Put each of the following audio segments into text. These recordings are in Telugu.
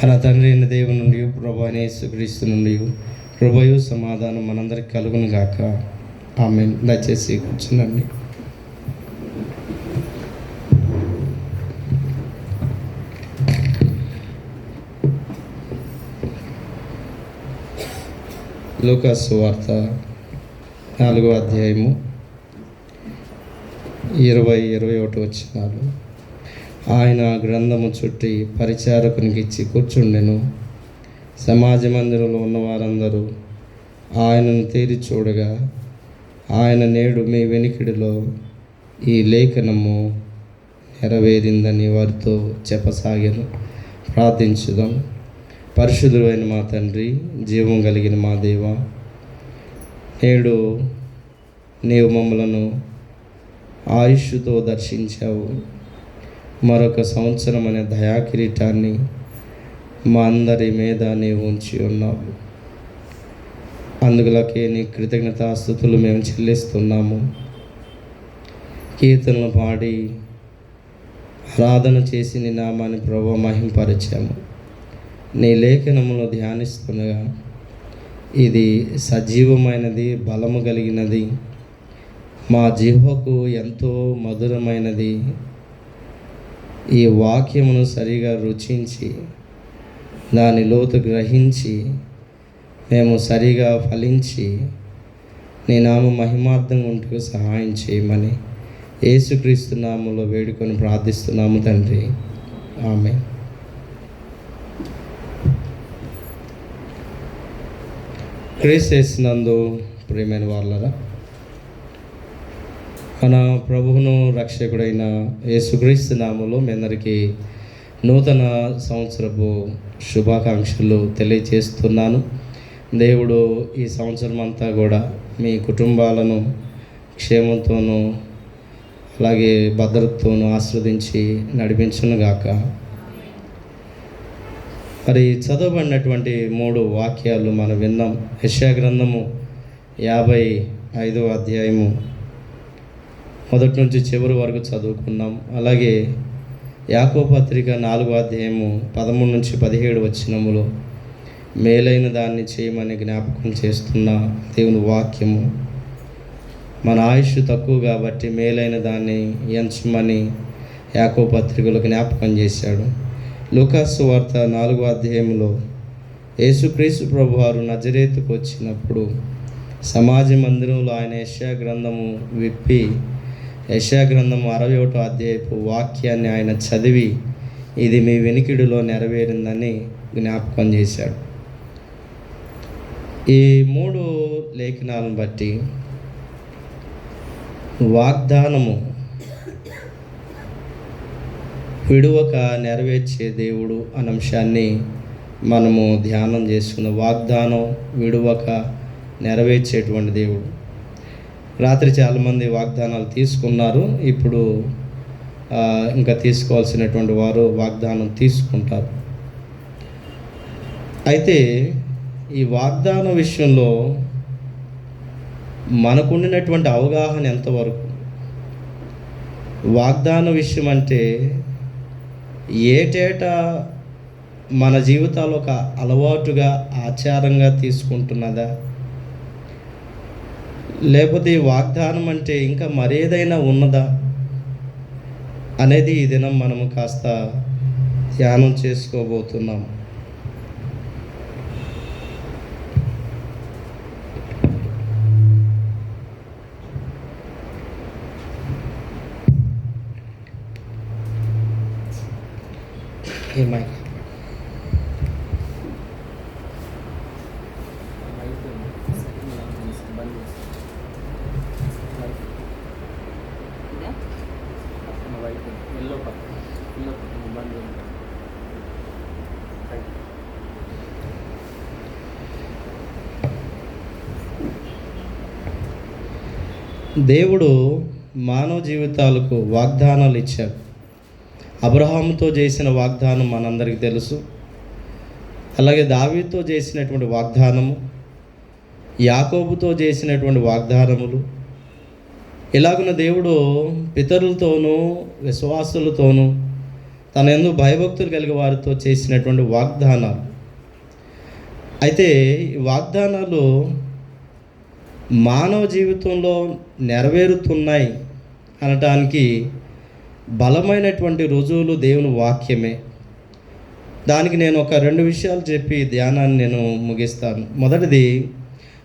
మన తండ్రి అయిన దేవుని నుండి ప్రభు అయిన యేసుక్రీస్తు నుండి కృపయు సమాధానం మనందరికి కలుగును గాక. ఆమేన్. దయచేసి కూర్చునండి. లూకా సువార్త 4వ అధ్యాయము 20-21 వచనాలు. ఆయన గ్రంథము చుట్టి పరిచారకునికి ఇచ్చి కూర్చుండెను. సమాజ మందిరంలో ఉన్న వారందరూ ఆయనను తేరి చూడగా, ఆయన నేడు మీ వెనికిడిలో ఈ లేఖనము నెరవేరిందని వారితో చెప్పసాగాను. ప్రార్థించుదాం. పరిశుద్ధుడైన మా తండ్రి, జీవం కలిగిన మా దేవ, నేడు నీవు మమ్మలను ఆయుష్తో దర్శించావు. మరొక సంవత్సరం అనే దయాకిరీటాన్ని మా అందరి మీద నీవు ఉంచి ఉన్నావు. అందులకే నీ కృతజ్ఞతాస్తుతులు మేము చెల్లిస్తున్నాము. కీర్తనలు పాడి ఆరాధన చేసి నీ నామాన్ని ప్రభువా మహింపరిచాము. నీ లేఖనమును ధ్యానిస్తుండగా ఇది సజీవమైనది, బలము కలిగినది, మా జీవకు ఎంతో మధురమైనది. ఈ వాక్యమును సరిగా రుచించి దాని లోతు గ్రహించి మేము సరిగా ఫలించి నీ నామ మహిమార్థంగా ఉంటూ సహాయం చేయమని యేసుక్రీస్తు నామములో వేడుకొని ప్రార్థిస్తున్నాము తండ్రి. ఆమేన్. క్రీస్తు యేసునందు ప్రియమైన వాళ్ళరా, మన ప్రభువును రక్షకుడైన యేసుక్రీస్తు నామములో మీ అందరికీ నూతన సంవత్సరపు శుభాకాంక్షలు తెలియజేస్తున్నాను. దేవుడు ఈ సంవత్సరం అంతా కూడా మీ కుటుంబాలను క్షేమంతోనూ అలాగే భద్రతతోనూ ఆశీర్వదించి నడిపించునుగాక. మరి చదవబడినటువంటి 3 వాక్యాలు మనం విన్నాం. యెషయా గ్రంథము 55వ అధ్యాయము మొదటి నుంచి చివరి వరకు చదువుకున్నాం. అలాగే యాకోబు పత్రిక 4వ అధ్యాయము 13 నుంచి 17 వచనములో మేలైన దాన్ని చేయమని జ్ఞాపకం చేస్తున్న దేవుని వాక్యము. మన ఆయుష్ తక్కువ కాబట్టి మేలైన దాన్ని ఎంచమని యాకోబు పత్రికలో జ్ఞాపకం చేశాడు. లూకా సువార్త 4వ అధ్యాయంలో యేసుక్రీస్తు ప్రభువారు నజరేతుకు వచ్చినప్పుడు సమాజ మందిరంలో ఆయన యెషయా గ్రంథము విప్పి యెషయా గ్రంథము 61వ అధ్యాయపు వాక్యాన్ని ఆయన చదివి ఇది మీ వెనికిడిలో నెరవేరిందని జ్ఞాపకం చేశాడు. ఈ 3 లేఖనాలను బట్టి వాగ్దానము విడువక నెరవేర్చే దేవుడు అనే అంశాన్ని మనము ధ్యానం చేసుకున్న. వాగ్దానం విడువక నెరవేర్చేటువంటి దేవుడు. రాత్రి చాలామంది వాగ్దానాలు తీసుకున్నారు. ఇప్పుడు ఇంకా తీసుకోవాల్సినటువంటి వారు వాగ్దానం తీసుకుంటారు. అయితే ఈ వాగ్దానం విషయంలో మనకుండినటువంటి అవగాహన ఎంతవరకు? వాగ్దాన విషయం అంటే ఏటేటా మన జీవితాల్లో ఒక అలవాటుగా ఆచారంగా తీసుకుంటున్నదా, లేకపోతే ఈ వాగ్దానం అంటే ఇంకా మరేదైనా ఉన్నదా అనేది ఈ దినం మనము కాస్త ధ్యానం చేసుకోబోతున్నాం. ఏమై దేవుడు మానవ జీవితాలకు వాగ్దానాలు ఇచ్చాడు. అబ్రహాముతో చేసిన వాగ్దానం మనందరికీ తెలుసు. అలాగే దావీదుతో చేసినటువంటి వాగ్దానము, యాకోబుతో చేసినటువంటి వాగ్దానములు, ఇలాగున్న దేవుడు పితరులతోనూ విశ్వాసులతోనూ తన యందు భయభక్తులు కలిగి వారితో చేసినటువంటి వాగ్దానాలు. అయితే ఈ వాగ్దానాలు మానవ జీవితంలో నెరవేరుతున్నాయి అనటానికి బలమైనటువంటి రుజువులు దేవుని వాక్యమే. దానికి నేను ఒక 2 విషయాలు చెప్పి ధ్యానాన్ని నేను ముగిస్తాను. మొదటిది,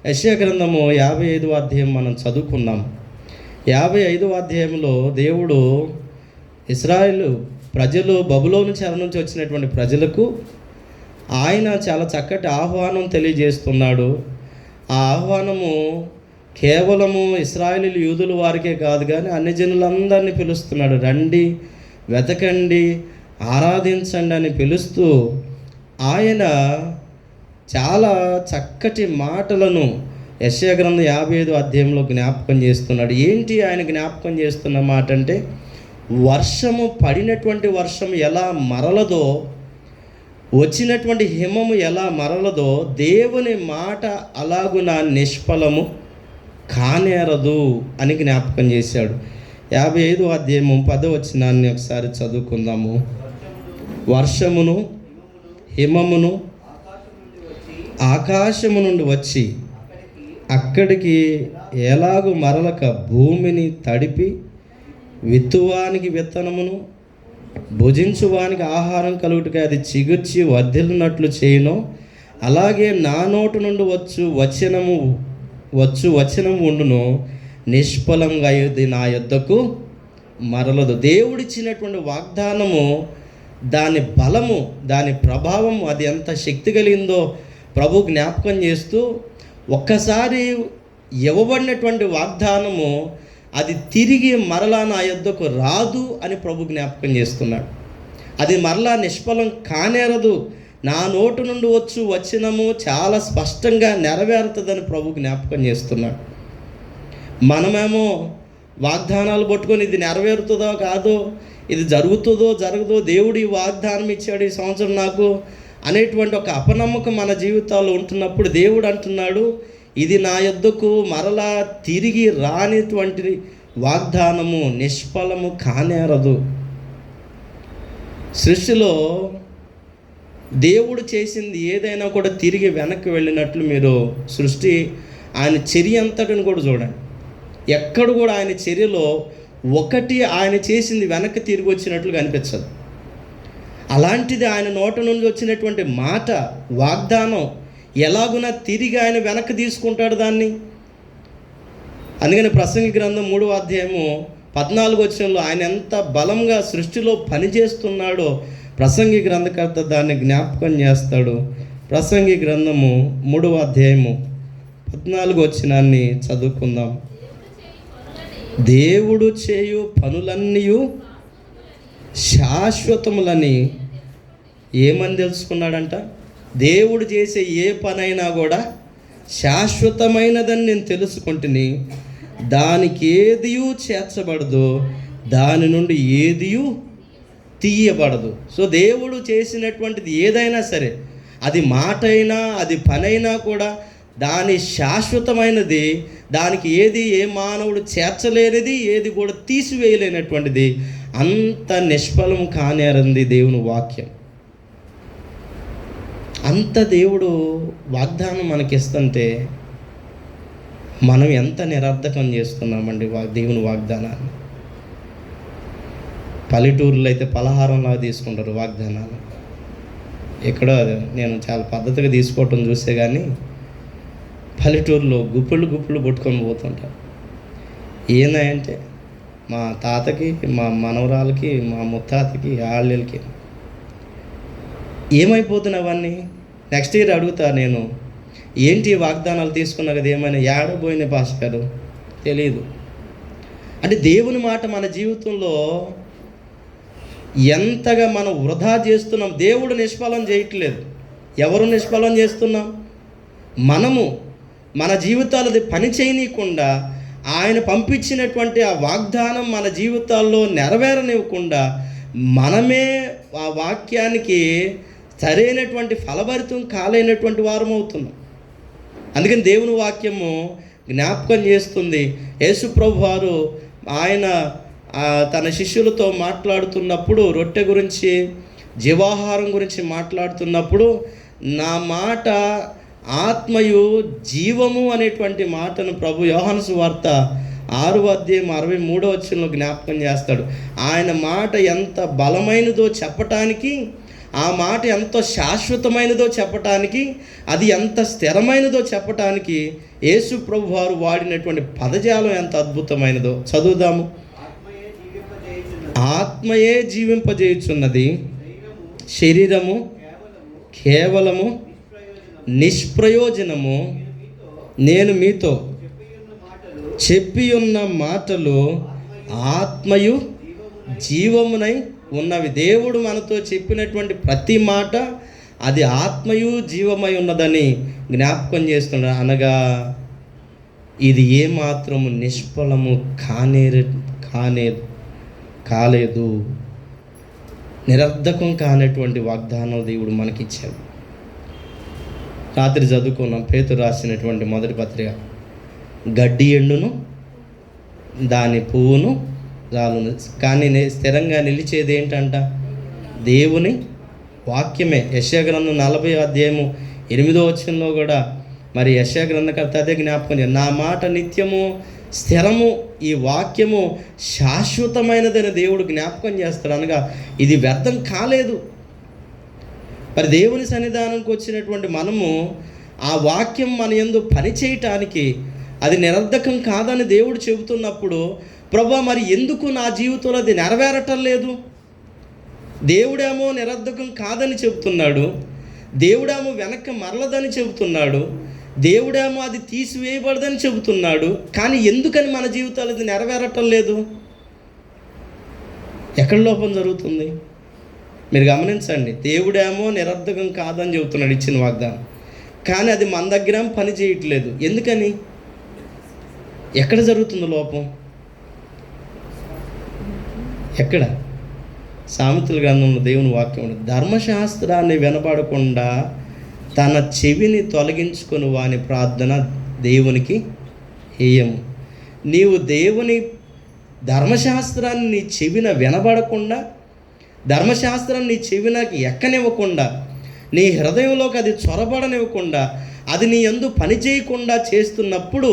యెషయా గ్రంథము 55వ అధ్యాయం మనం చదువుకున్నాం. 55వ అధ్యాయంలో దేవుడు ఇశ్రాయేలు ప్రజలు బబులోను చెర నుంచి వచ్చినటువంటి ప్రజలకు ఆయన చాలా చక్కటి ఆహ్వానం తెలియజేస్తున్నాడు. ఆ ఆహ్వానము కేవలము ఇశ్రాయేలీయులు యూదుల వారికే కాదు కానీ అన్ని జనులందరినీ పిలుస్తున్నాడు. రండి, వెతకండి, ఆరాధించండి అని పిలుస్తూ ఆయన చాలా చక్కటి మాటలను యెషయా గ్రంథం 55వ అధ్యాయంలో జ్ఞాపకం చేస్తున్నాడు. ఏంటి ఆయన జ్ఞాపకం చేస్తున్న మాట అంటే, వర్షము పడినటువంటి వర్షం ఎలా మరలదో, వచ్చినటువంటి హిమము ఎలా మరలదో, దేవుని మాట అలాగున నిష్ఫలము కానేరదు అని జ్ఞాపకం చేశాడు. 55వ అధ్యాయము 10వ వచనాన్ని ఒకసారి చదువుకుందాము. వర్షమును హిమమును ఆకాశము నుండి వచ్చి అక్కడికి ఎలాగు మరలక భూమిని తడిపి విత్తువానికి విత్తనమును భుజించువానికి ఆహారం కలుగుటకి అది చిగుర్చి వర్ధిల్లినట్లు చేయను, అలాగే నా నోటు నుండి వచనము ఉండును, నిష్ఫలంగా ఇది నా యొద్దకు మరలదు. దేవుడిచ్చినటువంటి వాగ్దానము, దాని బలము, దాని ప్రభావం, అది ఎంత శక్తి కలిగిందో ప్రభు జ్ఞాపకం చేస్తూ, ఒక్కసారి ఇవ్వబడినటువంటి వాగ్దానము అది తిరిగి మరలా నా యొద్దకు రాదు అని ప్రభు జ్ఞాపకం చేస్తున్నాడు. అది మరలా నిష్ఫలం కానేరదు, నా నోటు నుండి వచనము చాలా స్పష్టంగా నెరవేరుతుందని ప్రభు జ్ఞాపకం చేస్తున్నాడు. మనమేమో వాగ్దానాలు పట్టుకొని ఇది నెరవేరుతుందో కాదో, ఇది జరుగుతుందో జరగదో, దేవుడు ఈ వాగ్దానం ఇచ్చాడు ఈ సంవత్సరం నాకు అనేటువంటి ఒక అపనమ్మకం మన జీవితాల్లో ఉంటున్నప్పుడు దేవుడు అంటున్నాడు, ఇది నా యొద్దకు మరలా తిరిగి రానిటువంటి వాగ్దానము నిష్ఫలము కానేరదు. సృష్టిలో దేవుడు చేసింది ఏదైనా కూడా తిరిగి వెనక్కి వెళ్ళినట్లు మీరు సృష్టి ఆయన చర్య అంతటిని కూడా చూడండి. ఎక్కడ కూడా ఆయన చర్యలో ఒకటి ఆయన చేసింది వెనక్కి తిరిగి వచ్చినట్లు కనిపించదు. అలాంటిది ఆయన నోట నుండి వచ్చినటువంటి మాట, వాగ్దానం ఎలాగునా తిరిగి ఆయన వెనక్కి తీసుకుంటాడు దాన్ని. అందుకని ప్రసంగి గ్రంథం 3వ అధ్యాయము 14వ వచనంలో ఆయన ఎంత బలంగా సృష్టిలో పనిచేస్తున్నాడో ప్రసంగి గ్రంథకర్త దాన్ని జ్ఞాపకం చేస్తాడు. ప్రసంగి గ్రంథము 3వ అధ్యాయము 14వ వచనాన్ని చదువుకుందాం. దేవుడు చేయు పనులన్నీ శాశ్వతములని ఏమని తెలుసుకున్నాడంట? దేవుడు చేసే ఏ పనైనా కూడా శాశ్వతమైనదని నేను తెలుసుకుంటుని, దానికి ఏదియూ చేర్చబడదు, దాని నుండి ఏదియూ తీయబడదు. సో దేవుడు చేసినటువంటిది ఏదైనా సరే, అది మాట అయినా అది పనైనా కూడా దాని శాశ్వతమైనది, దానికి ఏది ఏ మానవుడు చేర్చలేనిది, ఏది కూడా తీసివేయలేనటువంటిది, అంత నిష్ఫలం కానేరంది దేవుని వాక్యం. అంత దేవుడు వాగ్దానం మనకిస్తుంటే మనం ఎంత నిరర్ధకం చేస్తున్నామండి దేవుని వాగ్దానాన్ని. పల్లెటూరులో అయితే పలహారంలాగా తీసుకుంటారు వాగ్దానాలు. ఇక్కడ నేను చాలా పద్ధతిగా తీసుకోవటం చూసే కానీ పల్లెటూరులో గుప్పులు పట్టుకొని పోతుంటారు. ఏందంటే మా తాతకి, మా మనవరాలకి, మా ముత్తాతకి, ఆళ్ళకి ఏమైపోతున్నాయి అవన్నీ. నెక్స్ట్ ఇయర్ అడుగుతా నేను, ఏంటి వాగ్దానాలు తీసుకున్నా కదా, ఏమైనా ఏడబోయిన పాస్టర్ తెలియదు. అంటే దేవుని మాట మన జీవితంలో ఎంతగా మనం వృధా చేస్తున్నాం. దేవుడు నిష్ఫలం చేయట్లేదు, ఎవరు నిష్ఫలం చేస్తున్నాం? మనము మన జీవితాలది పని చేయనీయకుండా, ఆయన పంపించినటువంటి ఆ వాగ్దానం మన జీవితాల్లో నెరవేరనివ్వకుండా మనమే ఆ వాక్యానికి సరైనటువంటి ఫలభరితం కాలేనటువంటి వారం అవుతున్నాం. అందుకని దేవుని వాక్యము జ్ఞాపకం చేస్తుంది. యేసు ప్రభు వారు ఆయన తన శిష్యులతో మాట్లాడుతున్నప్పుడు రొట్టె గురించి, జీవాహారం గురించి మాట్లాడుతున్నప్పుడు నా మాట ఆత్మయు జీవము అనేటువంటి మాటను ప్రభు యోహాను సువార్త 6:63 జ్ఞాపకం చేస్తాడు. ఆయన మాట ఎంత బలమైనదో చెప్పటానికి, ఆ మాట ఎంత శాశ్వతమైనదో చెప్పటానికి, అది ఎంత స్థిరమైనదో చెప్పటానికి యేసు ప్రభు వారు వాడినటువంటి పదజాలం ఎంత అద్భుతమైనదో చదువుదాము. ఆత్మయే జీవింపజేయుచున్నది, శరీరము కేవలము నిష్ప్రయోజనము. నేను మీతో చెప్పి ఉన్న మాటలు ఆత్మయు జీవమునై ఉన్నవి. దేవుడు మనతో చెప్పినటువంటి ప్రతి మాట అది ఆత్మయు జీవమై ఉన్నదని జ్ఞాపకం చేస్తున్నాడు. అనగా ఇది ఏమాత్రము నిష్ఫలము కాలేదు, నిరర్ధకం కానటువంటి వాగ్దానం దేవుడు మనకిచ్చాడు. రాత్రి చదువుకున్నాం పేతురు రాసినటువంటి మొదటి పత్రిక. గడ్డి ఎండును, దాని పువ్వును రాలును, కానీ స్థిరంగా నిలిచేది ఏంటంట? దేవుని వాక్యమే. యెషయా గ్రంథం 40:8 కూడా మరి యెషయా గ్రంథకర్త అదే జ్ఞాపకం చేయాలి. నా మాట నిత్యము స్థిరము, ఈ వాక్యము శాశ్వతమైనదని దేవుడు జ్ఞాపకం చేస్తాడు. అనగా ఇది వ్యర్థం కాలేదు. మరి దేవుని సన్నిధానంకి వచ్చినటువంటి మనము ఆ వాక్యం మన యందు పని చేయటానికి అది నిరర్ధకం కాదని దేవుడు చెబుతున్నప్పుడు, ప్రభా మరి ఎందుకు నా జీవితంలో అది నెరవేరటం లేదు? దేవుడేమో నిరర్ధకం కాదని చెబుతున్నాడు, దేవుడేమో వెనక్కి మరలదని చెబుతున్నాడు, దేవుడేమో అది తీసివేయబడదని చెబుతున్నాడు. కానీ ఎందుకని మన జీవితాలు అది నెరవేరటం లేదు? ఎక్కడ లోపం జరుగుతుంది? మీరు గమనించండి. దేవుడేమో నిరర్ధకం కాదని చెబుతున్నాడు ఇచ్చిన వాగ్దానం, కానీ అది మన దగ్గర పని చేయట్లేదు. ఎందుకని? ఎక్కడ జరుగుతుంది లోపం? ఎక్కడ? సామెతల గ్రంథంలో దేవుని వాక్యం ఉంది, ధర్మశాస్త్రాన్ని వినబడకుండా తన చెవిని తొలగించుకొని వాని ప్రార్థన దేవునికి హేయము. నీవు దేవుని ధర్మశాస్త్రాన్ని నీ చెవిన వినబడకుండా, ధర్మశాస్త్రాన్ని నీ చెవినకి ఎక్కనివ్వకుండా, నీ హృదయంలోకి అది చొరబడనివ్వకుండా, అది నీ యందు పని చేయకుండా చేస్తున్నప్పుడు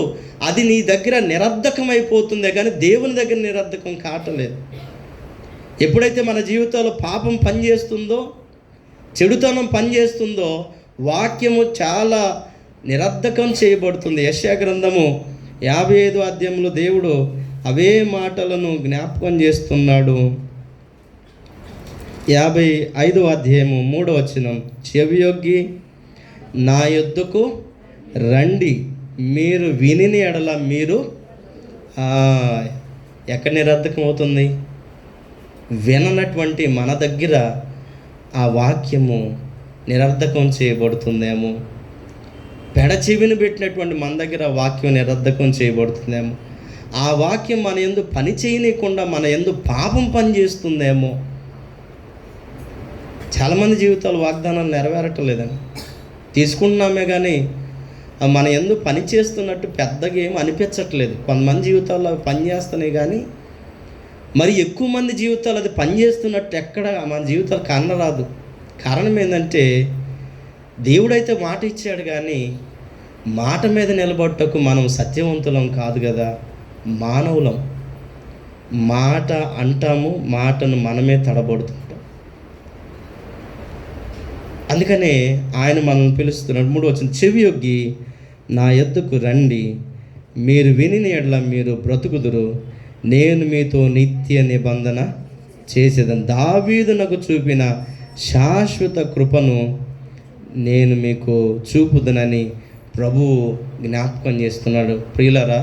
అది నీ దగ్గర నిరర్ధకమైపోతుందే కానీ దేవుని దగ్గర నిరర్ధకం కావట్లేదు. ఎప్పుడైతే మన జీవితంలో పాపం పనిచేస్తుందో, చెడుతనం పనిచేస్తుందో, వాక్యము చాలా నిరర్ధకం చేయబడుతుంది. యెషయా గ్రంథము 55 దేవుడు అవే మాటలను జ్ఞాపకం చేస్తున్నాడు. 55:3 చెవియొగ్గి నా యొద్దకు రండి, మీరు వినిన ఎడల మీరు ఎక్కడ నిరర్ధకం అవుతుంది? విననటువంటి మన దగ్గర ఆ వాక్యము నిరర్ధకం చేయబడుతుందేమో. పెడచెవిని పెట్టినటువంటి మన దగ్గర వాక్యం నిరర్ధకం చేయబడుతుందేమో. ఆ వాక్యం మన యందు పని చేయనీయకుండా మన యందు పాపం పని చేస్తుందేమో. చాలామంది జీవితాలు వాగ్దానాలు నెరవేరటం లేదండి. తీసుకుంటున్నామే కానీ మన యందు పని చేస్తున్నట్టు పెద్దగా ఏమి అనిపించట్లేదు. కొంతమంది జీవితాల్లో అవి పని చేస్తున్నాయి కానీ మరి ఎక్కువ మంది జీవితాలు అది పనిచేస్తున్నట్టు ఎక్కడ మన జీవితాలు కనరాదు. కారణం ఏంటంటే దేవుడైతే మాట ఇచ్చాడు కానీ మాట మీద నిలబడటకు మనం సత్యవంతులం కాదు కదా, మానవులం. మాట అంటాము, మాటను మనమే తడబడుతుంటాం. అందుకనే ఆయన మనల్ని పిలుస్తున్నాడు. 3 చెవియొగ్గి నా యొద్దకు రండి, మీరు వినిన ఎడల మీరు బ్రతుకుదురు, నేను మీతో నిత్య నిబంధన చేసేదని. దావీదునకు చూపిన శాశ్వత కృపను నేను మీకు చూపుదనని ప్రభువు జ్ఞాపకం చేస్తున్నాడు. ప్రియులరా,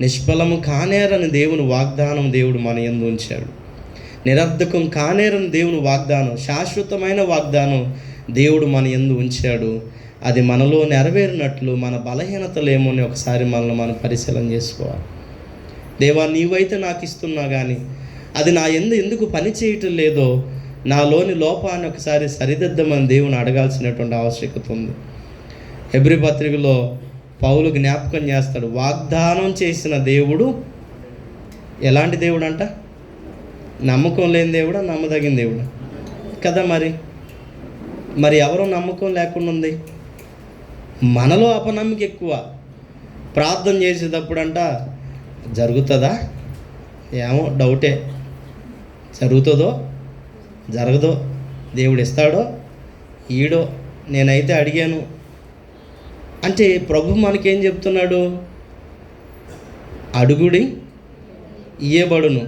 నిష్ఫలము కానేరని దేవుని వాగ్దానం దేవుడు మన యందు ఉంచాడు. నిరర్ధకం కానేరని దేవుని వాగ్దానం, శాశ్వతమైన వాగ్దానం దేవుడు మన యందు ఉంచాడు. అది మనలో నెరవేరినట్లు మన బలహీనతలు ఏమో అని ఒకసారి మనల్ని మనం పరిశీలన చేసుకోవాలి. దేవా, నీవైతే నాకు ఇస్తున్నా కానీ అది నా యందు ఎందుకు పని చేయటం లేదో, నాలోని లోపాన్ని ఒకసారి సరిదిద్దమని దేవుని అడగాల్సినటువంటి ఆవశ్యకత ఉంది. హెబ్రీ పత్రికలో పౌలు జ్ఞాపకం చేస్తాడు, వాగ్దానం చేసిన దేవుడు ఎలాంటి దేవుడు అంట? నమ్మకం లేని దేవుడా, నమ్మదగిన దేవుడా కదా? మరి ఎవరో నమ్మకం లేకుండా ఉంది. మనలో అపనమ్మక ఎక్కువ. ప్రార్థన చేసేటప్పుడంట జరుగుతుందా, ఏమో డౌటే, జరుగుతుందో జరగదో, దేవుడు ఇస్తాడో ఈడో, నేనైతే అడిగాను అంటే ప్రభు మనకేం చెప్తున్నాడు? అడుగుడి ఇయ్యబడును.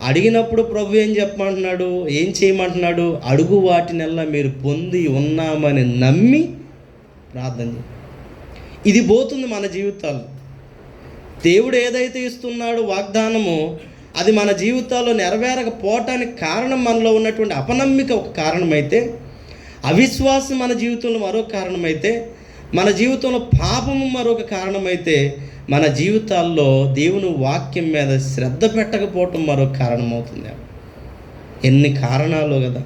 అడిగినప్పుడు ప్రభు ఏం చెప్పమంటున్నాడు, ఏం చేయమంటున్నాడు? అడుగు వాటినల్లా మీరు పొంది ఉన్నామని నమ్మి ప్రార్థన చేయి. ఇది పోతుంది మన జీవితాల్లో. దేవుడు ఏదైతే ఇస్తున్నాడో వాగ్దానము, అది మన జీవితాల్లో నెరవేరకపోవటానికి కారణం మనలో ఉన్నటువంటి అపనమ్మిక ఒక కారణమైతే, అవిశ్వాసం మన జీవితంలో మరొక కారణమైతే, మన జీవితంలో పాపము మరొక కారణమైతే, మన జీవితాల్లో దేవుని వాక్యం మీద శ్రద్ధ పెట్టకపోవటం మరొక కారణమవుతుంది. ఎన్ని కారణాలు కదా.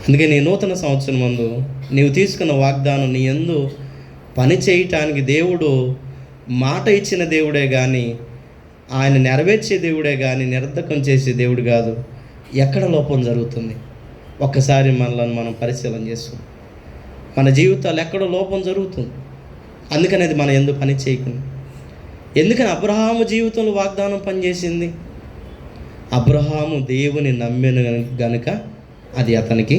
అందుకే నీ నూతన సంవత్సరం ముందు నీవు తీసుకున్న వాగ్దానం నీ యందు పని చేయటానికి దేవుడు మాట ఇచ్చిన దేవుడే కానీ, ఆయన నెరవేర్చే దేవుడే కానీ నిరర్ధకం చేసే దేవుడు కాదు. ఎక్కడ లోపం జరుగుతుంది ఒక్కసారి మనలను మనం పరిశీలన చేస్తాం. మన జీవితాలు ఎక్కడో లోపం జరుగుతుంది. అందుకని అది మన యందు పని చేయకుండా. ఎందుకని అబ్రహాము జీవితంలో వాగ్దానం పనిచేసింది? అబ్రహాము దేవుని నమ్మిన గనుక అది అతనికి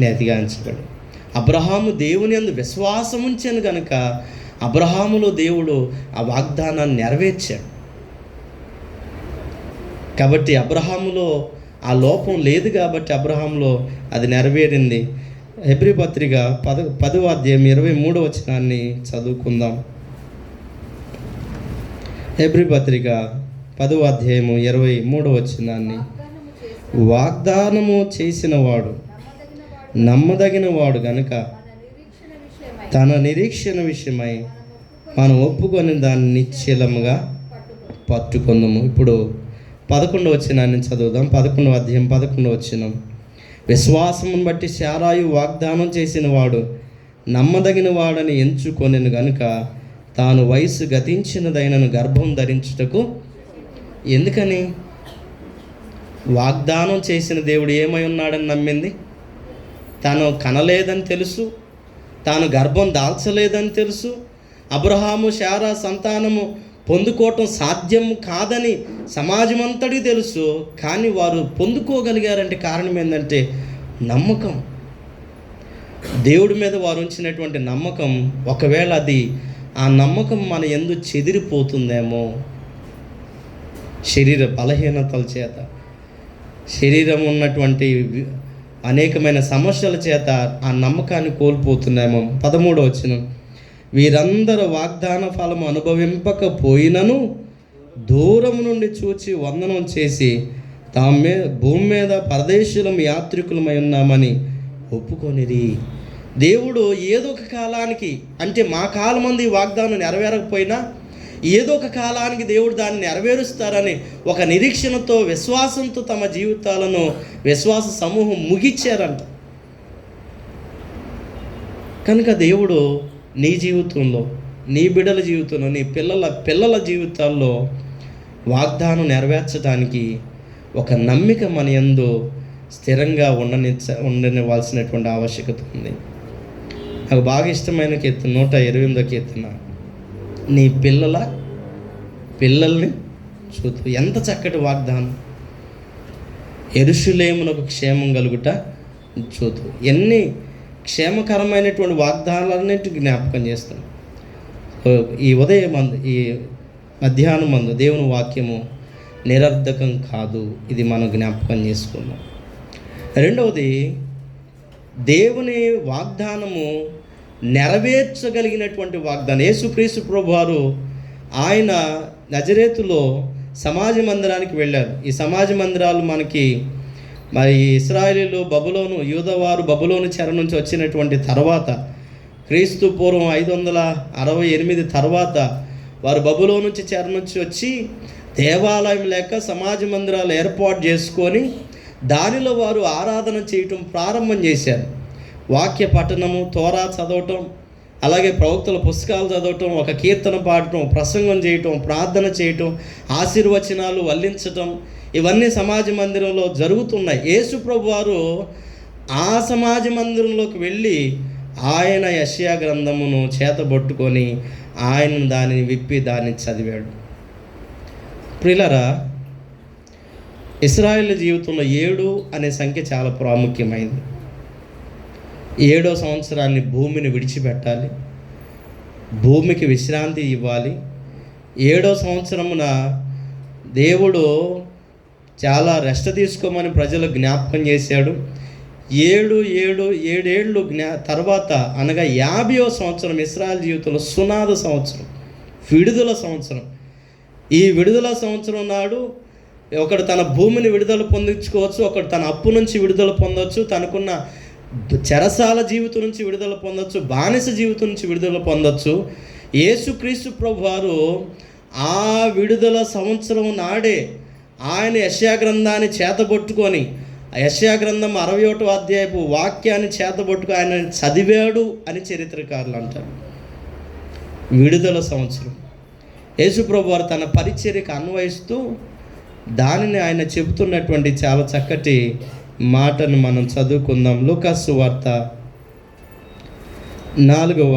నీతిగా ఎంచబడు. అబ్రహాము దేవుని యందు విశ్వాసం ఉంచాను కనుక అబ్రహాములో దేవుడు ఆ వాగ్దానాన్ని నెరవేర్చాడు. కాబట్టి అబ్రహాములో ఆ లోపం లేదు కాబట్టి అబ్రహాములో అది నెరవేరింది. హెబ్రీ పత్రిక 10వ అధ్యాయం 23వ వచనాన్ని చదువుకుందాం. హెబ్రీ పత్రిక 10వ అధ్యాయము 23వ వచనాన్ని, వాగ్దానము చేసినవాడు నమ్మదగిన వాడు గనుక తన నిరీక్షణ విషయమై మనం ఒప్పుకొని దాన్ని నిశ్చలముగా పట్టుకుందాము. ఇప్పుడు 11వ వచనాన్ని చదువుదాం. 11వ అధ్యాయం 11వ వచనం, విశ్వాసమును బట్టి శారాయు వాగ్దానం చేసిన వాడు నమ్మదగిన వాడని ఎంచుకొనెను గనుక తాను వయసు గతించినదైనను గర్భం ధరించుటకు. ఎందుకని? వాగ్దానం చేసిన దేవుడు ఏమై ఉన్నాడని నమ్మింది. తాను కనలేదని తెలుసు, తాను గర్భం దాల్చలేదని తెలుసు, అబ్రహాము శారా సంతానము పొందుకోవటం సాధ్యం కాదని సమాజం అంతటికి తెలుసు. కానీ వారు పొందుకోగలిగారంటే కారణం ఏంటంటే నమ్మకం. దేవుడి మీద వారు ఉంచినటువంటి నమ్మకం. ఒకవేళ అది ఆ నమ్మకం మన యందు చెదిరిపోతుందేమో, శరీర బలహీనతల చేత, శరీరం ఉన్నటువంటి అనేకమైన సమస్యల చేత ఆ నమ్మకాన్ని కోల్పోతున్నామో. 13వ వచనం, వీరందరూ వాగ్దాన ఫలము అనుభవింపకపోయినను దూరము నుండి చూచి వందనం చేసి తామే భూమి మీద పరదేశులం యాత్రికులమై ఉన్నామని ఒప్పుకొనిరి. దేవుడు ఏదో ఒక కాలానికి, అంటే మా కాలమంది వాగ్దానం నెరవేరకపోయినా ఏదో ఒక కాలానికి దేవుడు దాన్ని నెరవేరుస్తారని ఒక నిరీక్షణతో, విశ్వాసంతో తమ జీవితాలను విశ్వాస సమూహం ముగిచ్చారంట. కనుక దేవుడు నీ జీవితంలో, నీ బిడ్డల జీవితంలో, నీ పిల్లల జీవితాల్లో వాగ్దానం నెరవేర్చడానికి ఒక నమ్మిక మన యందు స్థిరంగా ఉండనివ్వాల్సినటువంటి ఆవశ్యకత ఉంది. నాకు బాగా ఇష్టమైన కీర్తన 128వ కీర్తన, నీ పిల్లల్ని చూతూ. ఎంత చక్కటి వాగ్దానం! యెరూషలేమునకు క్షేమం కలుగుట చూతూ. ఎన్ని క్షేమకరమైనటువంటి వాగ్దానాలన్నింటి జ్ఞాపకం చేస్తాం. ఈ ఉదయం ఈ మధ్యాహ్నం మందు దేవుని వాక్యము నిరర్ధకం కాదు. ఇది మనం జ్ఞాపకం చేసుకుందాం. రెండవది, దేవుని వాగ్దానము నెరవేర్చగలిగినటువంటి వాగ్దానం. యేసుక్రీస్తు ప్రభువారు ఆయన నజరేతులో సమాజ మందిరానికి వెళ్ళారు. ఈ సమాజ మందిరాలు మనకి మరి ఇశ్రాయేలీలు బబులోను, యూదవారు బబులోను చెర నుంచి వచ్చినటువంటి తర్వాత, క్రీస్తు పూర్వం 568 తర్వాత వారు బబులోను నుంచి చెర నుంచి వచ్చి దేవాలయం లేక సమాజ మందిరాలు ఏర్పాటు చేసుకొని దానిలో వారు ఆరాధన చేయటం ప్రారంభం చేశారు. వాక్య పఠనము, తోరా చదవటం, అలాగే ప్రవక్తల పుస్తకాలు చదవటం, ఒక కీర్తన పాడటం, ప్రసంగం చేయటం, ప్రార్థన చేయటం, ఆశీర్వచనాలు వల్లించటం, ఇవన్నీ సమాజ మందిరంలో జరుగుతున్నాయి. యేసు ప్రభు వారు ఆ సమాజ మందిరంలోకి వెళ్ళి ఆయన యెషయా గ్రంథమును చేతబట్టుకొని ఆయన దానిని విప్పి దాన్ని చదివాడు. ప్రియులారా, ఇశ్రాయేలు జీవితంలో 7 అనే సంఖ్య చాలా ప్రాముఖ్యమైనది. 7వ సంవత్సరాన్ని భూమిని విడిచిపెట్టాలి, భూమికి విశ్రాంతి ఇవ్వాలి. 7వ సంవత్సరమున దేవుడు చాలా రెస్ట్ తీసుకోమని ప్రజలకు జ్ఞాపకం చేశాడు. 7 ఏళ్ళు తర్వాత అనగా 50వ సంవత్సరం ఇశ్రాయేలు జీవితంలో సునాద సంవత్సరం, విడుదల సంవత్సరం. ఈ విడుదల సంవత్సరం నాడు ఒకడు తన భూమిని విడుదల పొందించుకోవచ్చు, ఒకడు తన అప్పు నుంచి విడుదల పొందవచ్చు, తనకున్న చెరసాల జీవితం నుంచి విడుదల పొందొచ్చు, బానిస జీవితం నుంచి విడుదల పొందొచ్చు. యేసుక్రీస్తు ప్రభు వారు ఆ విడుదల సంవత్సరం నాడే ఆయన యెషయా గ్రంథాన్ని చేతబట్టుకొని, యెషయా గ్రంథం 61వ అధ్యాయపు వాక్యాన్ని చేతబట్టుకు ఆయన చదివాడు అని చరిత్రకారులు అంటారు. విడుదల సంవత్సరం యేసు ప్రభు వారు తన పరిచర్యకు అన్వయిస్తూ దానిని ఆయన చెబుతున్నటువంటి చాలా చక్కటి మాటను మనం చదువుకుందాం. లూకాసు సువార్త 4వ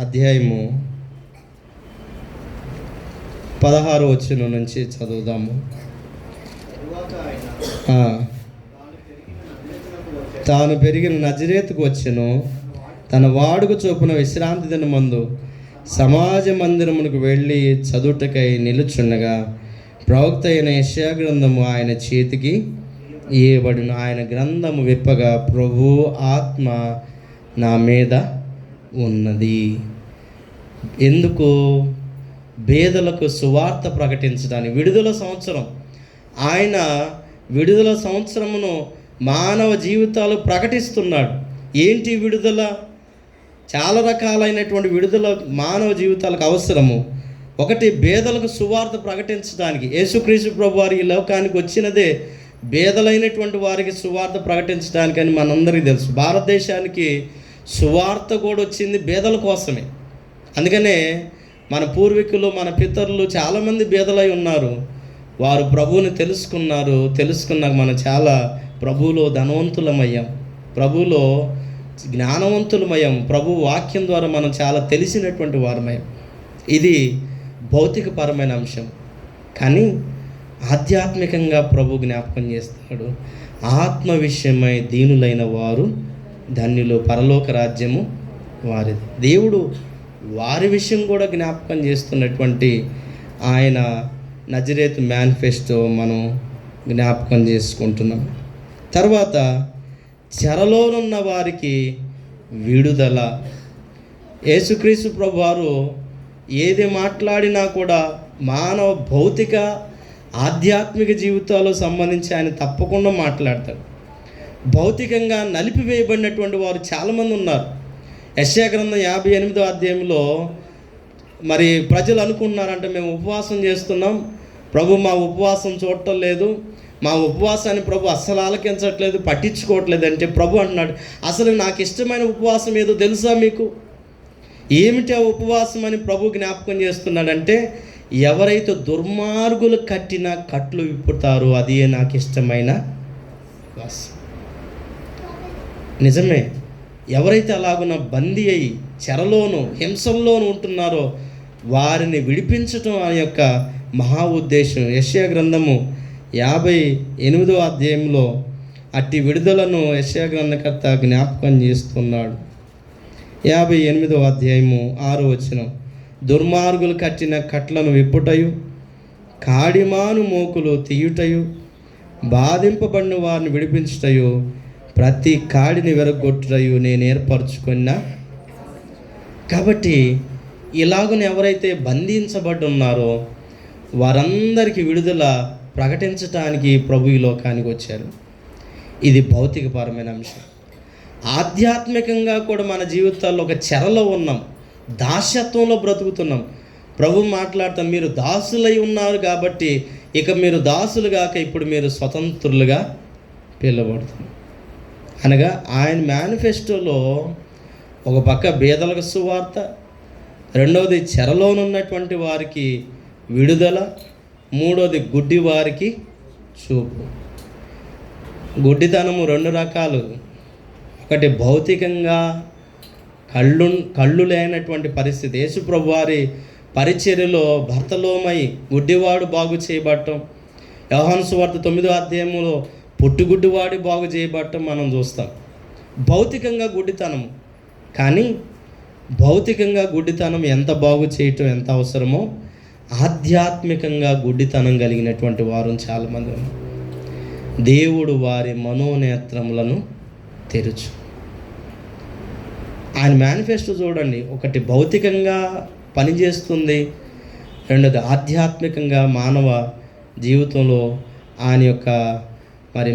అధ్యాయము 16వ వచనం నుంచి చదువుదాము. తాను పెరిగిన నజరేతుకు వచ్చెను, తన వాడుక చొప్పున విశ్రాంతి దినమందు సమాజ మందిరమునకు వెళ్ళి చదువుటకై నిలుచుండగా ప్రవక్త అయిన యెషయా గ్రంథము ఆయన చేతికి ఇవ్వబడిన. ఆయన గ్రంథము విప్పగా ప్రభు ఆత్మ నా మీద ఉన్నది. ఎందుకు? పేదలకు సువార్త ప్రకటించడానికి. విడుదల సంవత్సరం, ఆయన విడుదల సంవత్సరమును మానవ జీవితాలు ప్రకటిస్తున్నాడు. ఏంటి విడుదల? చాలా రకాలైనటువంటి విడుదల మానవ జీవితాలకు అవసరము. ఒకటి, పేదలకు సువార్త ప్రకటించడానికి. యేసుక్రీస్తు ప్రభు వారు ఈ లోకానికి వచ్చినదే పేదలైనటువంటి వారికి సువార్త ప్రకటించడానికి అని మనందరికీ తెలుసు. భారతదేశానికి సువార్త కూడా వచ్చింది పేదల కోసమే. అందుకనే మన పూర్వీకులు, మన పితరులు చాలామంది పేదలై ఉన్నారు. వారు ప్రభువుని తెలుసుకున్నాక మనం చాలా ప్రభువులో ధనవంతులమయ్యాం, ప్రభువులో జ్ఞానవంతులమయ్యాం, ప్రభు వాక్యం ద్వారా మనం చాలా తెలిసినటువంటి వారమయ్యాం. ఇది భౌతికపరమైన అంశం. కానీ ఆధ్యాత్మికంగా ప్రభు జ్ఞాపకం చేస్తాడు. ఆత్మ విషయమై దీనులైన వారు ధన్యులు, పరలోక రాజ్యము వారిది. దేవుడు వారి విషయం కూడా జ్ఞాపకం చేస్తున్నటువంటి ఆయన నజరేతు మేనిఫెస్టో మనం జ్ఞాపకం చేసుకుంటున్నాం. తర్వాత చెరలోనున్న వారికి విడుదల. యేసుక్రీస్తు ప్రభు వారు ఏది మాట్లాడినా కూడా మానవ భౌతిక ఆధ్యాత్మిక జీవితాలకు సంబంధించి ఆయన తప్పకుండా మాట్లాడతాడు. భౌతికంగా నలిపివేయబడినటువంటి వారు చాలామంది ఉన్నారు. యెషయా గ్రంథం 58వ అధ్యాయంలో మరి ప్రజలు అనుకుంటున్నారంటే మేము ఉపవాసం చేస్తున్నాం, ప్రభు మా ఉపవాసం చూడటం లేదు, మా ఉపవాసాన్ని ప్రభు అస్సలు ఆలకించట్లేదు, పట్టించుకోవట్లేదు అంటే ప్రభు అంటున్నాడు, అసలు నాకు ఇష్టమైన ఉపవాసం ఏదో తెలుసా మీకు? ఏమిటి ఆ ఉపవాసం అని ప్రభు జ్ఞాపకం చేస్తున్నాడంటే, ఎవరైతే దుర్మార్గులు కట్టిన కట్లు విప్పుతారో అది నాకు ఇష్టమైన ఉపవాసం. నిజమే, ఎవరైతే అలాగున్న బందీ అయి చెరలోను హింసల్లోనూ ఉంటున్నారో వారిని విడిపించటం ఆ యొక్క మహా ఉద్దేశం. యెషయా గ్రంథము 58వ అధ్యాయంలో అట్టి విడుదలను యెషయా గ్రంథకర్త జ్ఞాపకం చేస్తున్నాడు. 58వ అధ్యాయము 6వ వచనం, దుర్మార్గులు కట్టిన కట్లను విప్పుటయు, కాడిమాను మోకులు తీయుటయు, బాధింపబడిన వారిని విడిపించుటయు, ప్రతి కాడిని విరగొట్టుటయు నేను ఏర్పరచుకున్నా. కాబట్టి ఇలాగున ఎవరైతే బంధించబడి ఉన్నారో వారందరికీ విడుదల ప్రకటించటానికి ప్రభు ఈ లోకానికి వచ్చారు. ఇది భౌతికపరమైన అంశం. ఆధ్యాత్మికంగా కూడా మన జీవితాల్లో ఒక చెరలో ఉన్నాం, దాస్యత్వంలో బ్రతుకుతున్నాం. ప్రభు మాట్లాడతాం, మీరు దాసులై ఉన్నారు కాబట్టి ఇక మీరు దాసులు కాక ఇప్పుడు మీరు స్వతంత్రులుగా పిలువబడుతున్నారు. అనగా ఆయన మేనిఫెస్టోలో ఒక పక్క పేదలకు సువార్త, రెండవది చెరలోనున్నటువంటి వారికి విడుదల, మూడవది గుడ్డి వారికి చూపు. గుడ్డితనము రెండు రకాలు. ఒకటి భౌతికంగా కళ్ళు లేనటువంటి పరిస్థితి. యేసు ప్రభు వారి పరిచర్యలో భర్తలోమై గుడ్డివాడు బాగు చేయబడటం, యోహాను సువార్త 9వ అధ్యాయంలో పుట్టుగుడ్డివాడి బాగు చేయబడటం మనం చూస్తాం. భౌతికంగా గుడ్డితనము. కానీ భౌతికంగా గుడ్డితనం ఎంత బాగు చేయటం ఎంత అవసరమో ఆధ్యాత్మికంగా గుడ్డితనం కలిగినటువంటి వారు చాలామంది ఉన్నారు. దేవుడు వారి మనోనేత్రములను తెరుచు. ఆయన మేనిఫెస్టో చూడండి. ఒకటి భౌతికంగా పనిచేస్తుంది, రెండోది ఆధ్యాత్మికంగా మానవ జీవితంలో ఆయన యొక్క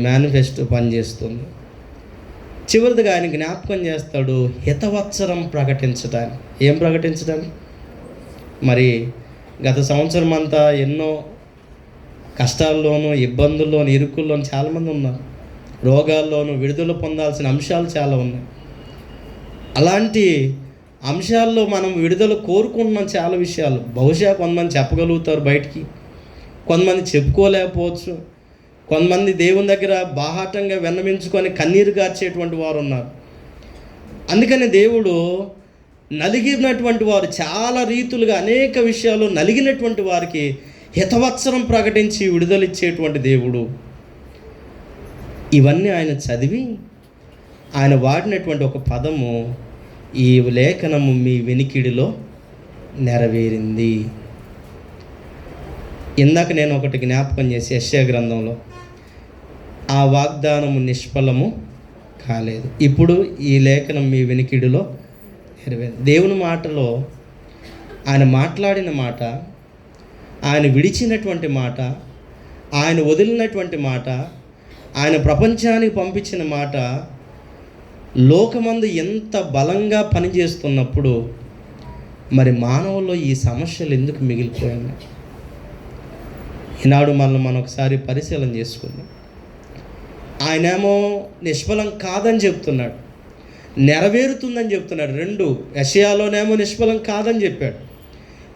మేనిఫెస్టో పనిచేస్తుంది. చివరిదిగా ఆయన జ్ఞాపకం చేస్తాడు హితవత్సరం ప్రకటించడానికి. ఏం ప్రకటించడానికి? గత సంవత్సరం అంతా ఎన్నో కష్టాల్లోనూ ఇబ్బందుల్లోనూ ఇరుకుల్లోనూ చాలామంది ఉన్నారు. రోగాల్లోనూ విడుదల పొందాల్సిన అంశాలు చాలా ఉన్నాయి. అలాంటి అంశాల్లో మనం విడుదల కోరుకుంటున్నాం. చాలా విషయాలు బహుశా కొంతమంది చెప్పగలుగుతారు బయటికి, కొంతమంది చెప్పుకోలేకపోవచ్చు. కొంతమంది దేవుని దగ్గర బాహాటంగా విన్నవించుకొని కన్నీరు గార్చేటువంటి వారు ఉన్నారు. అందుకని దేవుడు నలిగినటువంటి వారు, చాలా రీతులుగా అనేక విషయాలు నలిగినటువంటి వారికి హితవత్సరం ప్రకటించి విడుదలిచ్చేటువంటి దేవుడు. ఇవన్నీ ఆయన చదివి ఆయన వాడినటువంటి ఒక పదము, ఈ లేఖనము మీ వినికిడిలో నెరవేరింది. ఇందాక నేను ఒకటి జ్ఞాపకం చేసి యెషయా గ్రంథంలో ఆ వాగ్దానము నిష్ఫలము కాలేదు, ఇప్పుడు ఈ లేఖనం మీ వినికిడిలో నెరవేరింది. దేవుని మాటలో ఆయన మాట్లాడిన మాట, ఆయన విడిచినటువంటి మాట, ఆయన వదిలినటువంటి మాట, ఆయన ప్రపంచానికి పంపించిన మాట లోకమందు ఎంత బలంగా పనిచేస్తున్నప్పుడు మానవుల్లో ఈ సమస్యలు ఎందుకు మిగిలిపోయాయి? ఈనాడు మనం ఒకసారి పరిశీలన చేసుకుందాం. ఆయనేమో నిష్ఫలం కాదని చెప్తున్నాడు, నెరవేరుతుందని చెప్తున్నాడు. రెండు, యెషయాలోనేమో నిష్ఫలం కాదని చెప్పాడు,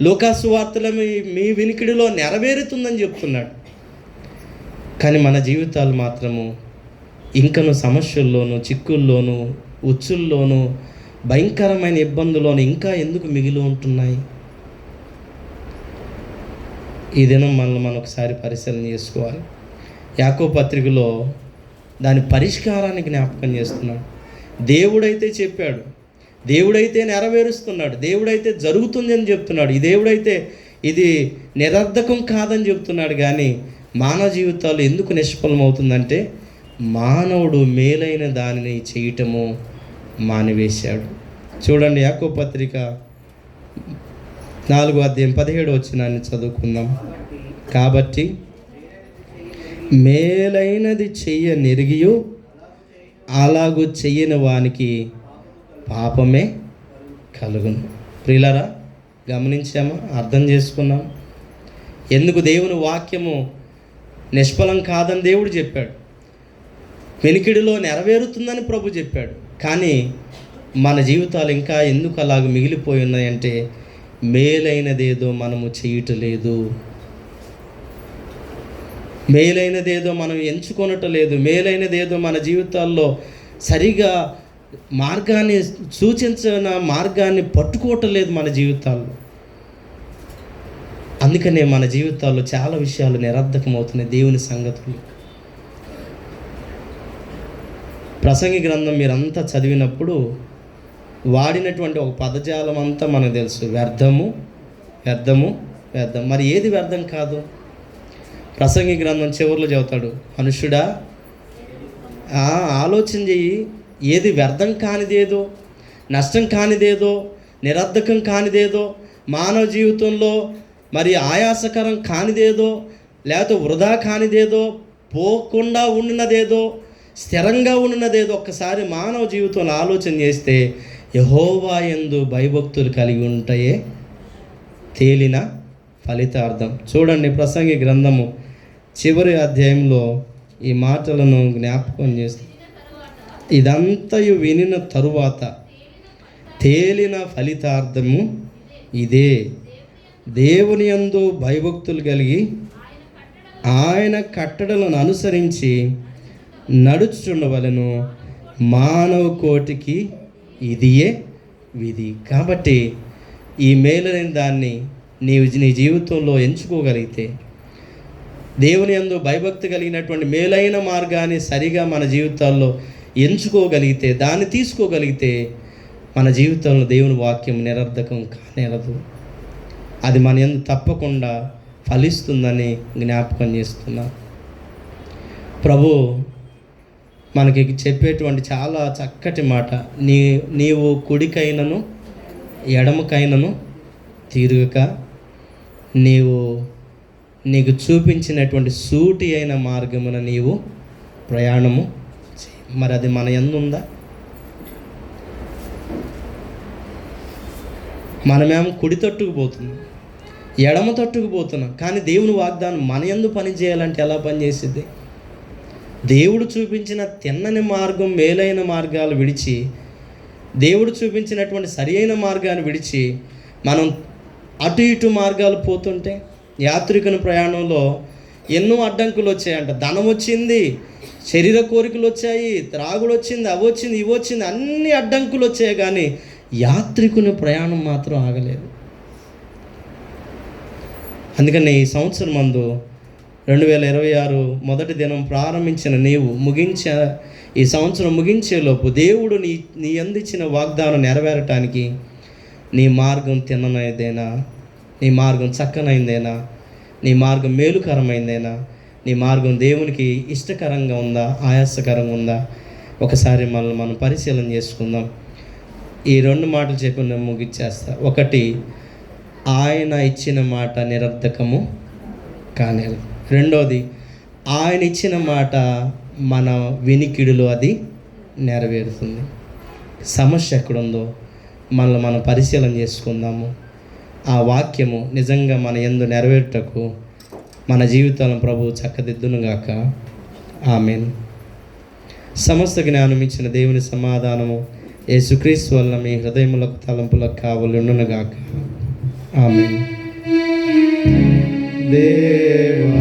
లూకాసు వార్తలో మీ వినికిడిలో నెరవేరుతుందని చెప్తున్నాడు. కానీ మన జీవితాలు మాత్రము ఇంకను సమస్యల్లోనూ, చిక్కుల్లోనూ, ఉచ్చుల్లోనూ, భయంకరమైన ఇబ్బందుల్లోనూ ఇంకా ఎందుకు మిగిలి ఉంటున్నాయి? ఈ దినం మనం ఒకసారి పరిశీలన చేసుకోవాలి. యాకోబు పత్రికలో దాని పరిష్కారాన్ని జ్ఞాపకం చేస్తున్నాడు. దేవుడైతే చెప్పాడు, దేవుడైతే నెరవేరుస్తున్నాడు, దేవుడైతే జరుగుతుంది అని చెప్తున్నాడు, ఈ దేవుడైతే ఇది నిరర్ధకం కాదని చెప్తున్నాడు. కానీ మానవ జీవితాలు ఎందుకు నిష్ఫలమవుతుందంటే మానవుడు మేలైన దానిని చేయటము మానివేశాడు. చూడండి, యాకోబు పత్రిక 4వ అధ్యాయం 17వ వచనాన్ని చదువుకుందాం. కాబట్టి మేలైనది చెయ్య నెరిగియు అలాగూ చెయ్యని వానికి పాపమే కలుగును. ప్రియులారా, గమనించామా? అర్థం చేసుకున్నాం ఎందుకు దేవుని వాక్యము నిష్ఫలం కాదని దేవుడు చెప్పాడు, వెనికిడిలో నెరవేరుతుందని ప్రభు చెప్పాడు. కానీ మన జీవితాలు ఇంకా ఎందుకు అలాగ మిగిలిపోయి ఉన్నాయంటే మేలైనదేదో మనము చేయటలేదు, మేలైనదేదో మనం ఎంచుకొనటలేదు, మేలైనదేదో మన జీవితాల్లో సరిగా మార్గాన్ని సూచించిన మార్గాన్ని పట్టుకోవటలేదు మన జీవితాల్లో. అందుకనే మన జీవితాల్లో చాలా విషయాలు నిరర్ధకమవుతున్నాయి. దేవుని సంగతులు, ప్రసంగి గ్రంథం మీరంతా చదివినప్పుడు వాడినటువంటి ఒక పదజాలం అంతా మనకు తెలుసు. వ్యర్థము, వ్యర్థము, వ్యర్థం. మరి ఏది వ్యర్థం కాదు? ప్రసంగి గ్రంథం చివరిలో చెబుతాడు, మనుష్యుడా ఆలోచన చెయ్యి, ఏది వ్యర్థం కానిదేదో, నష్టం కానిదేదో, నిరర్ధకం కానిదేదో, మానవ జీవితంలో ఆయాసకరం కానిదేదో, లేకపోతే వృధా కానిదేదో, పోకుండా ఉండినదేదో, స్థిరంగా ఉండినదేదో ఒక్కసారి మానవ జీవితంలో ఆలోచన చేస్తే యెహోవా యందు భయభక్తులు కలిగి ఉంటాయే తేలిన ఫలితార్థం. చూడండి, ప్రసంగి గ్రంథము చివరి అధ్యాయంలో ఈ మాటలను జ్ఞాపకం చేస్తుంది. ఇదంతయు వినిన తరువాత తేలిన ఫలితార్థము ఇదే, దేవుని యందు భయభక్తులు కలిగి ఆయన కట్టడలను అనుసరించి నడుచుచుండవలెను, మానవ కోటికి ఇదియే విధి. కాబట్టి ఈ మేలైన దాన్ని నీ జీవితంలో ఎంచుకోగలిగితే, దేవుని యందు భయభక్తి కలిగినటువంటి మేలైన మార్గాన్ని సరిగా మన జీవితాల్లో ఎంచుకోగలిగితే, దాన్ని తీసుకోగలిగితే, మన జీవితంలో దేవుని వాక్యం నిరర్ధకం కానేరదు. అది మన యందు తప్పకుండా ఫలిస్తుందని జ్ఞాపకం చేస్తున్నా. ప్రభు మనకి చెప్పేటువంటి చాలా చక్కటి మాట, నీవు కుడికైనను ఎడమకైనను తిరుగక నీకు చూపించినటువంటి సూటి అయిన మార్గమున నీవు ప్రయాణము చేయి. మరి అది మన యందు ఉందా? మనమేమో కుడి తట్టుకు పోతున్నాం, ఎడమ తట్టుకు పోతున్నాం. కానీ దేవుని వాగ్దానం మన యందు పని చేయాలంటే ఎలా పనిచేసిద్ది? దేవుడు చూపించిన తిన్నని మార్గం, మేలైన మార్గాలు విడిచి, దేవుడు చూపించినటువంటి సరి అయిన మార్గాన్ని విడిచి మనం అటు ఇటు మార్గాలు పోతుంటే, యాత్రికుని ప్రయాణంలో ఎన్నో అడ్డంకులు వచ్చాయంట. ధనం వచ్చింది, శరీర కోరికలు వచ్చాయి, త్రాగుడు వచ్చింది, అవి వచ్చింది, ఇవి వచ్చింది, అన్ని అడ్డంకులు వచ్చాయి. కానీ యాత్రికుని ప్రయాణం మాత్రం ఆగలేదు. అందుకని ఈ సంవత్సరం మందు 2026 మొదటి దినం ప్రారంభించిన నీవు ఈ సంవత్సరం ముగించేలోపు దేవుడు నీ అందించిన వాగ్దానం నెరవేరటానికి నీ మార్గం తిన్ననైదేనా, నీ మార్గం చక్కనైందేనా, నీ మార్గం మేలుకరమైందేనా, నీ మార్గం దేవునికి ఇష్టకరంగా ఉందా, ఆయాసకరంగా ఉందా? ఒకసారి మనం పరిశీలన చేసుకుందాం. ఈ 2 మాటలు చెప్పి నేను ముగిచ్చేస్తా. ఒకటి, ఆయన ఇచ్చిన మాట నిరర్ధకము కానేరదు. రెండోది, ఆయన ఇచ్చిన మాట మన వినికిడిలో అది నెరవేరుతుంది. సమస్య ఎక్కడుందో మనం పరిశీలన చేసుకుందాము. ఆ వాక్యము నిజంగా మన యందు నెరవేరుటకు మన జీవితాలను ప్రభువు చక్కదిద్దునుగాక. ఆమేన్. సమస్త జ్ఞానం ఇచ్చిన దేవుని సమాధానము యేసుక్రీస్తు వలన మీ హృదయములకు తలంపులకు కావలుండునుగాక. ఆమేన్. దేవా